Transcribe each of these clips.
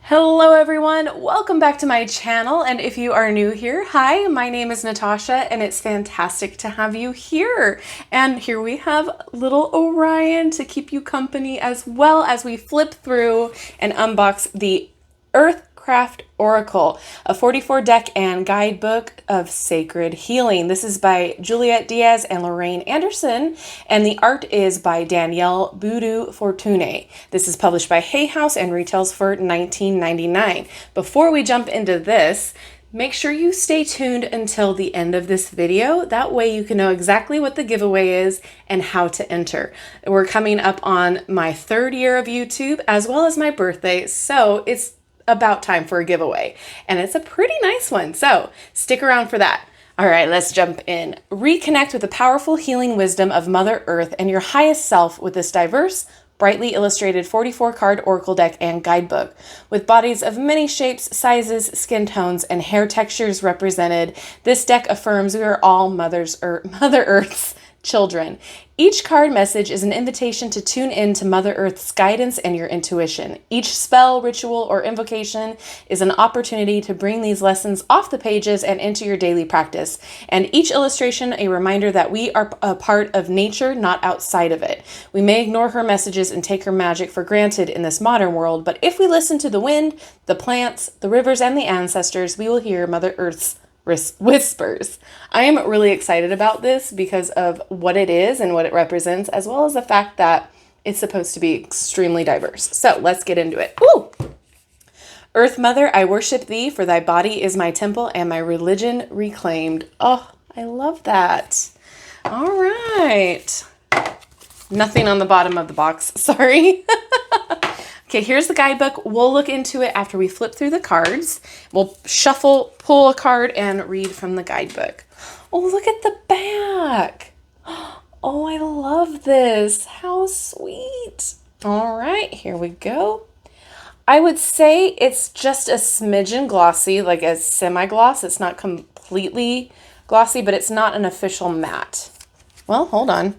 Hello everyone, welcome back to my channel, and if you are new here, hi, my name is Natasha and it's fantastic to have you here. And here we have little Orion to keep you company as well as we flip through and unbox the Earthcraft Oracle, a 44 deck and guidebook of sacred healing. This is by Juliet, Diaz, and Lorriane Anderson, and the art is by Danielle Boodoo-Fortuné. This is published by Hay House and retails for $19.99. Before we jump into this, make sure you stay tuned until the end of this video. That way you can know exactly what the giveaway is and how to enter. We're coming up on my 3rd year of YouTube as well as my birthday, so it's about time for a giveaway, and it's a pretty nice one, so stick around for that. All right, let's jump in. Reconnect with the powerful healing wisdom of Mother Earth and your highest self with this diverse, brightly illustrated 44-card oracle deck and guidebook. With bodies of many shapes, sizes, skin tones, and hair textures represented, this deck affirms we are all Mother Earth's children. Each card message is an invitation to tune in to Mother Earth's guidance and your intuition. Each spell, ritual, or invocation is an opportunity to bring these lessons off the pages and into your daily practice. And each illustration a reminder that we are a part of nature, not outside of it. We may ignore her messages and take her magic for granted in this modern world, but if we listen to the wind, the plants, the rivers, and the ancestors, we will hear Mother Earth's whispers. I am really excited about this because of what it is and what it represents, as well as the fact that it's supposed to be extremely diverse. So let's get into it. Ooh! Earth Mother, I worship thee, for thy body is my temple and my religion reclaimed. Oh, I love that. All right. Nothing on the bottom of the box. Sorry. Okay, here's the guidebook. We'll look into it after we flip through the cards. We'll shuffle, pull a card, and read from the guidebook. Oh, look at the back. Oh, I love this. How sweet. All right, here we go. I would say it's just a smidgen glossy, like a semi-gloss. It's not completely glossy, but it's not an official matte. Well, hold on.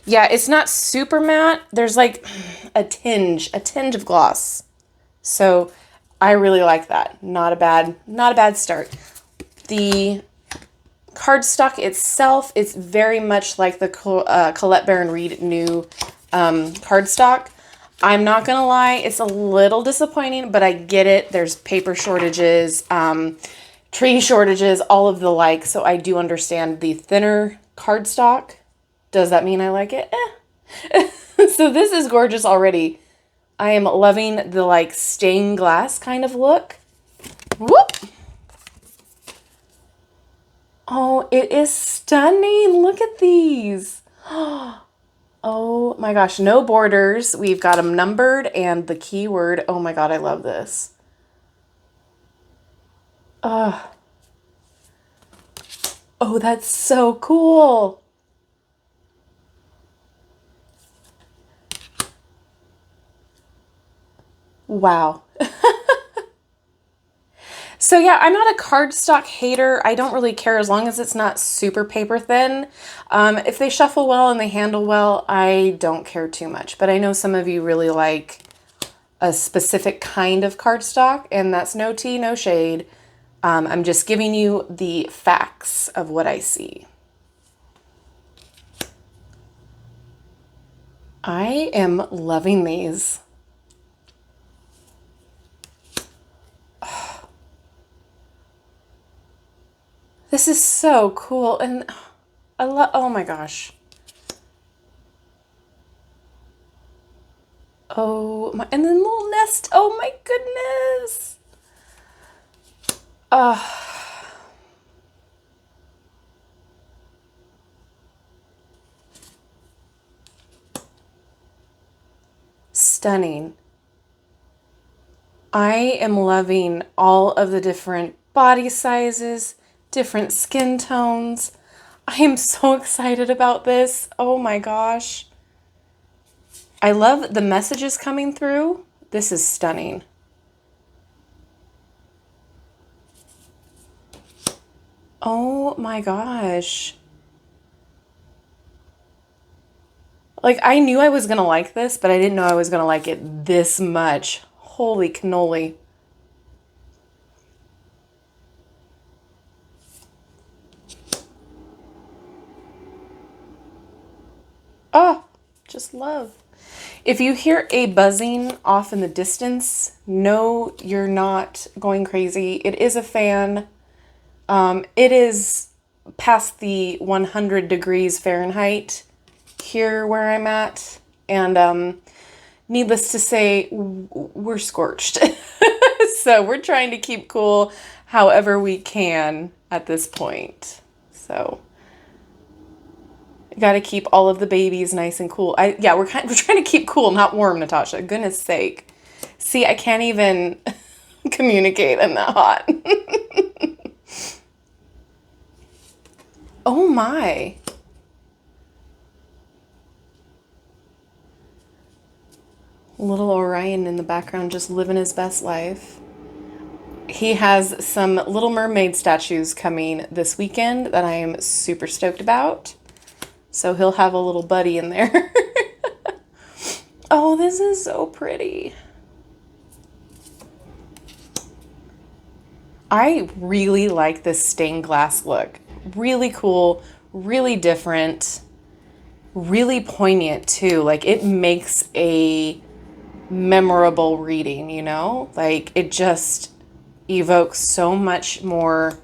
Yeah, it's not super matte. There's like a tinge of gloss. So I really like that. Not a bad start. The cardstock itself, it's very much like the Colette Baron Reid new cardstock. I'm not gonna lie, it's a little disappointing, but I get it. There's paper shortages, tree shortages, all of the like. So I do understand the thinner cardstock. Does that mean I like it? So this is gorgeous already. I am loving the like stained glass kind of look. Whoop! Oh, it is stunning. Look at these. Oh my gosh, no borders. We've got them numbered and the keyword. Oh my God, I love this. Oh, that's so cool. Wow. So yeah, I'm not a cardstock hater. I don't really care as long as it's not super paper thin. If they shuffle well and they handle well, I don't care too much. But I know some of you really like a specific kind of cardstock, and that's no tea, no shade. I'm just giving you the facts of what I see. I am loving these. This is so cool, and I love, oh my gosh. Oh my, and then the little nest, oh my goodness. Stunning. I am loving all of the different body sizes, different skin tones. I am so excited about this. Oh my gosh. I love the messages coming through. This is stunning. Oh my gosh. Like, I knew I was going to like this, but I didn't know I was going to like it this much. Holy cannoli. just love. If you hear a buzzing off in the distance, no, you're not going crazy. It is a fan. It is past the 100 degrees Fahrenheit here where I'm at. And needless to say, we're scorched. So we're trying to keep cool however we can at this point. So got to keep all of the babies nice and cool. Yeah, we're trying to keep cool, not warm, Natasha. Goodness sake. See, I can't even communicate. I'm that hot. Oh my. Little Orion in the background just living his best life. He has some Little Mermaid statues coming this weekend that I am super stoked about. So he'll have a little buddy in there. Oh, this is so pretty. I really like this stained glass look. Really cool, really different, really poignant too. Like it makes a memorable reading, you know? Like it just evokes so much more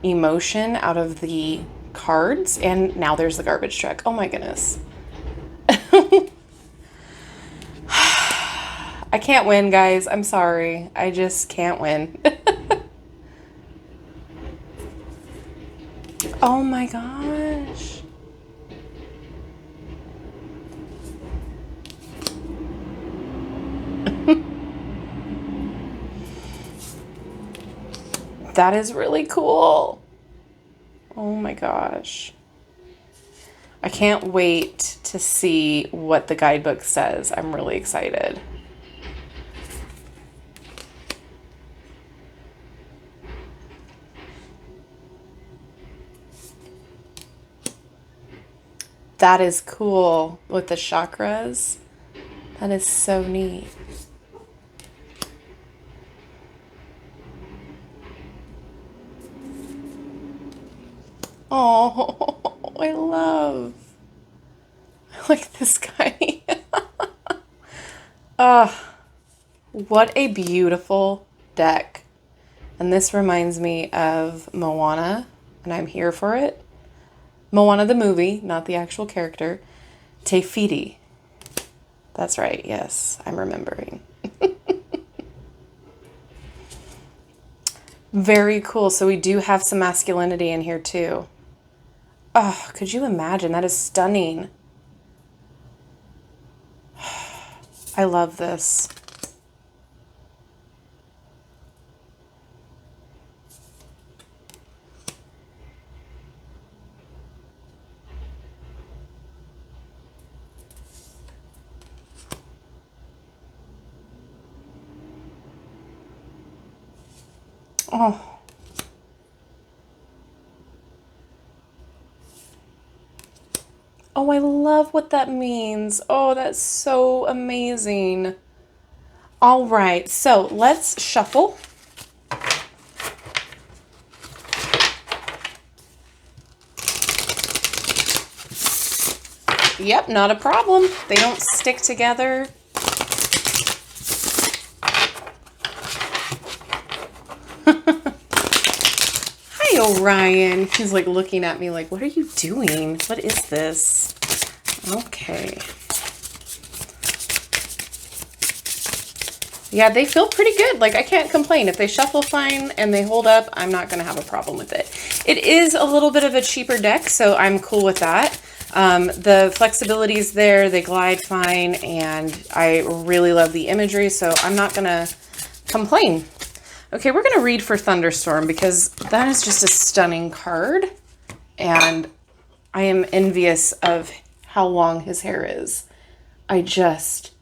emotion out of the cards. And now there's the garbage truck. Oh my goodness. I can't win, guys. I'm sorry. I just can't win. Oh my gosh. That is really cool. Oh my gosh. I can't wait to see what the guidebook says. I'm really excited. That is cool with the chakras. That is so neat. Oh, I like this guy. What a beautiful deck. And this reminds me of Moana, and I'm here for it. Moana the movie, not the actual character. Te Fiti. That's right, yes, I'm remembering. Very cool. So we do have some masculinity in here too. Oh, could you imagine? That is stunning. I love this. Oh. Oh, I love what that means. Oh, that's so amazing. All right, so let's shuffle. Yep, not a problem. They don't stick together. Hi, Orion. He's like looking at me like, what are you doing? What is this? Okay. Yeah, they feel pretty good. Like, I can't complain. If they shuffle fine and they hold up, I'm not going to have a problem with it. It is a little bit of a cheaper deck, so I'm cool with that. The flexibility is there. They glide fine, and I really love the imagery, so I'm not going to complain. Okay, we're going to read for Thunderstorm because that is just a stunning card, and I am envious of how long his hair is. I just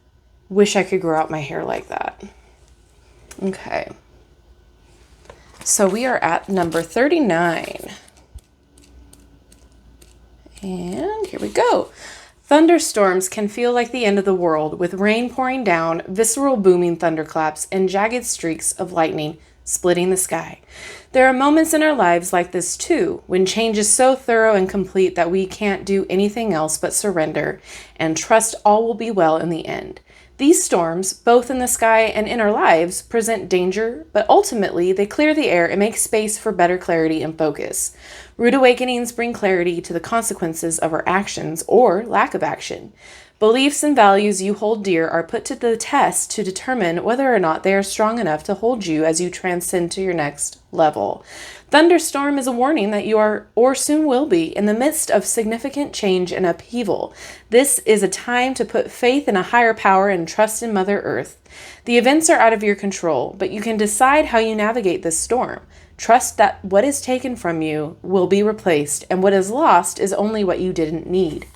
wish I could grow out my hair like that. Okay. So we are at number 39. And here we go. Thunderstorms can feel like the end of the world, with rain pouring down, visceral booming thunderclaps, and jagged streaks of lightning splitting the sky. There are moments in our lives like this too, when change is so thorough and complete that we can't do anything else but surrender and trust all will be well in the end. These storms, both in the sky and in our lives, present danger, but ultimately they clear the air and make space for better clarity and focus. Rude awakenings bring clarity to the consequences of our actions or lack of action. Beliefs and values you hold dear are put to the test to determine whether or not they are strong enough to hold you as you transcend to your next level. Thunderstorm is a warning that you are, or soon will be, in the midst of significant change and upheaval. This is a time to put faith in a higher power and trust in Mother Earth. The events are out of your control, but you can decide how you navigate this storm. Trust that what is taken from you will be replaced, and what is lost is only what you didn't need.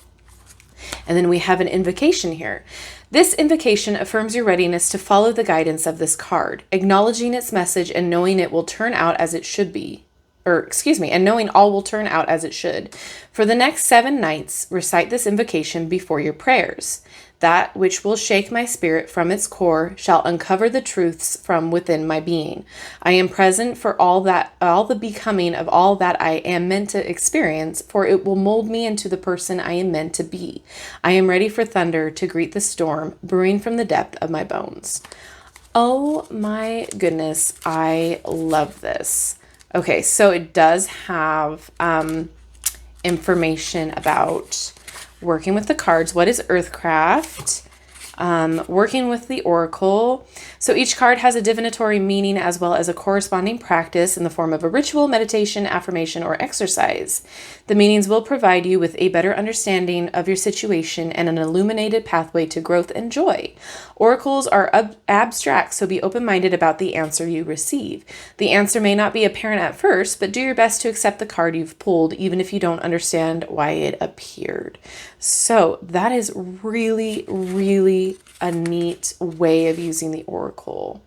And then we have an invocation here. This invocation affirms your readiness to follow the guidance of this card, acknowledging its message and knowing it will turn out as it should be. And knowing all will turn out as it should. For the next 7 nights, recite this invocation before your prayers. That which will shake my spirit from its core shall uncover the truths from within my being. I am present for all the becoming of all that I am meant to experience, for it will mold me into the person I am meant to be. I am ready for thunder to greet the storm, brewing from the depth of my bones. Oh my goodness, I love this. Okay, so it does have information about working with the cards. What is Earthcraft? Working with the Oracle. So each card has a divinatory meaning as well as a corresponding practice in the form of a ritual, meditation, affirmation, or exercise. The meanings will provide you with a better understanding of your situation and an illuminated pathway to growth and joy. Oracles are abstract, so be open-minded about the answer you receive. The answer may not be apparent at first, but do your best to accept the card you've pulled, even if you don't understand why it appeared. So that is really, really a neat way of using the Oracle.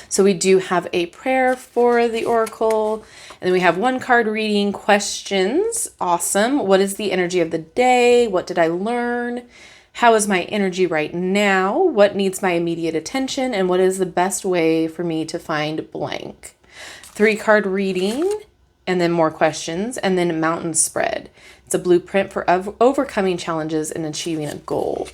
So we do have a prayer for the Oracle, and then we have 1 card reading, questions. Awesome. What is the energy of the day? What did I learn? How is my energy right now? What needs my immediate attention? And what is the best way for me to find blank? 3 card reading, and then more questions, and then mountain spread. It's a blueprint for overcoming challenges and achieving a goal.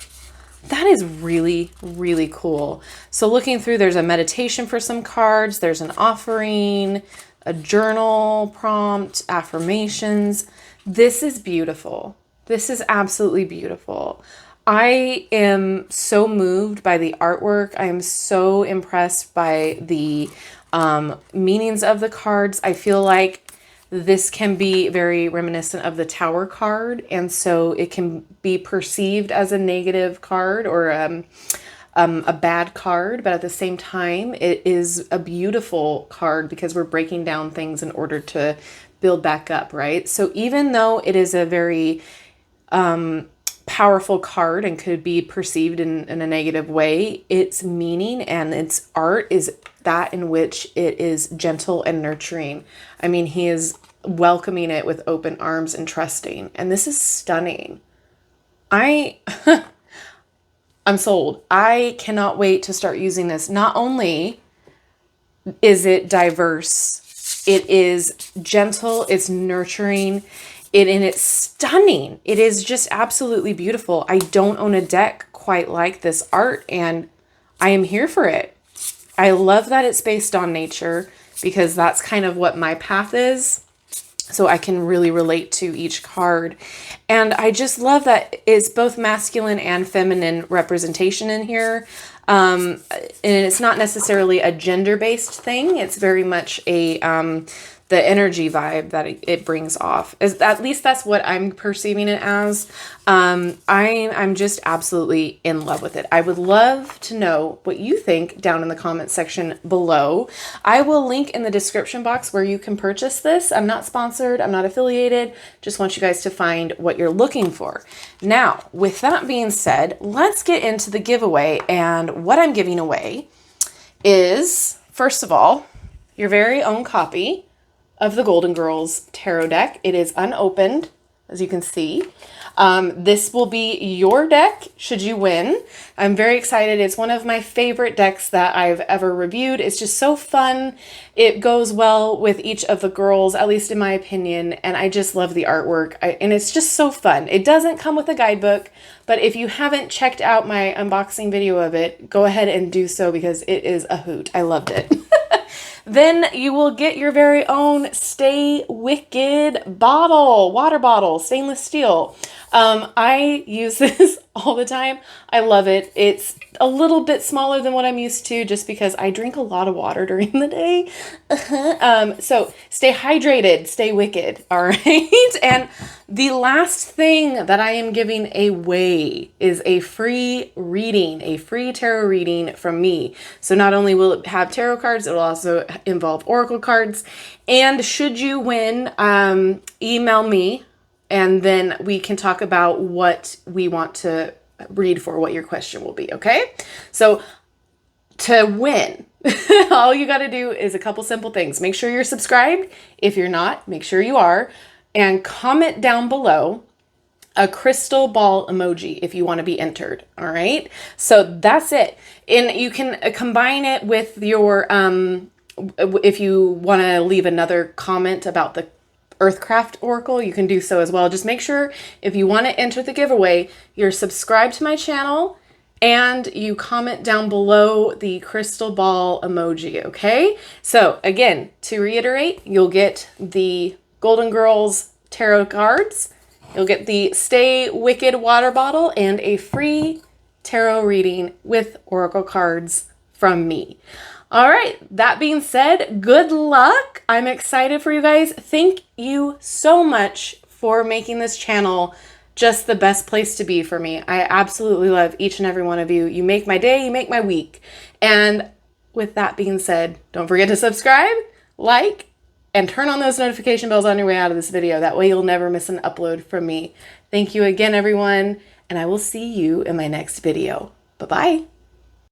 That is really, really cool. So looking through, there's a meditation for some cards. There's an offering, a journal prompt, affirmations. This is beautiful. This is absolutely beautiful. I am so moved by the artwork. I am so impressed by the meanings of the cards. I feel like this can be very reminiscent of the Tower card, and so it can be perceived as a negative card or a bad card, but at the same time, it is a beautiful card because we're breaking down things in order to build back up, right? So even though it is a very powerful card and could be perceived in a negative way, its meaning and its art is that in which it is gentle and nurturing. I mean, he is welcoming it with open arms and trusting. And this is stunning. I'm sold. I cannot wait to start using this. Not only is it diverse, it is gentle, it's nurturing, and it's stunning. It is just absolutely beautiful. I don't own a deck quite like this art, and I am here for it. I love that it's based on nature because that's kind of what my path is. So I can really relate to each card. And I just love that it's both masculine and feminine representation in here. And it's not necessarily a gender-based thing. It's very much a the energy vibe that it brings off. At least that's what I'm perceiving it as. I'm just absolutely in love with it. I would love to know what you think down in the comments section below. I will link in the description box where you can purchase this. I'm not sponsored. I'm not affiliated. Just want you guys to find what you're looking for. Now, with that being said, let's get into the giveaway. And what I'm giving away is, first of all, your very own copy of the Golden Girls tarot deck. It is unopened. as you can see. This will be your deck should you win. I'm very excited. It's one of my favorite decks that I've ever reviewed. It's just so fun. It goes well with each of the girls, at least in my opinion, and I just love the artwork. And it's just so fun. It doesn't come with a guidebook, but if you haven't checked out my unboxing video of it, go ahead and do so because it is a hoot. I loved it. Then you will get your very own Stay Wicked bottle, water bottle, stainless steel. I use this all the time. I love it. It's a little bit smaller than what I'm used to just because I drink a lot of water during the day. So stay hydrated, stay wicked, all right? And the last thing that I am giving away is a free reading, a free tarot reading from me. So not only will it have tarot cards, it will also involve oracle cards. And should you win, email me and then we can talk about what we want to read for, what your question will be, okay? So to win, all you got to do is a couple simple things. Make sure you're subscribed. If you're not, make sure you are. And comment down below a crystal ball emoji if you want to be entered, all right? So that's it. And you can combine it with your, if you want to leave another comment about the Earthcraft Oracle, you can do so as well. Just make sure if you want to enter the giveaway, you're subscribed to my channel and you comment down below the crystal ball emoji, okay? So again, to reiterate, you'll get the Golden Girls tarot cards, you'll get the Stay Wicked water bottle, and a free tarot reading with oracle cards from me. All right, that being said, good luck. I'm excited for you guys. Thank you so much for making this channel just the best place to be for me. I absolutely love each and every one of you. You make my day, you make my week. And with that being said, don't forget to subscribe, like, and turn on those notification bells on your way out of this video. That way you'll never miss an upload from me. Thank you again, everyone, and I will see you in my next video. Bye-bye.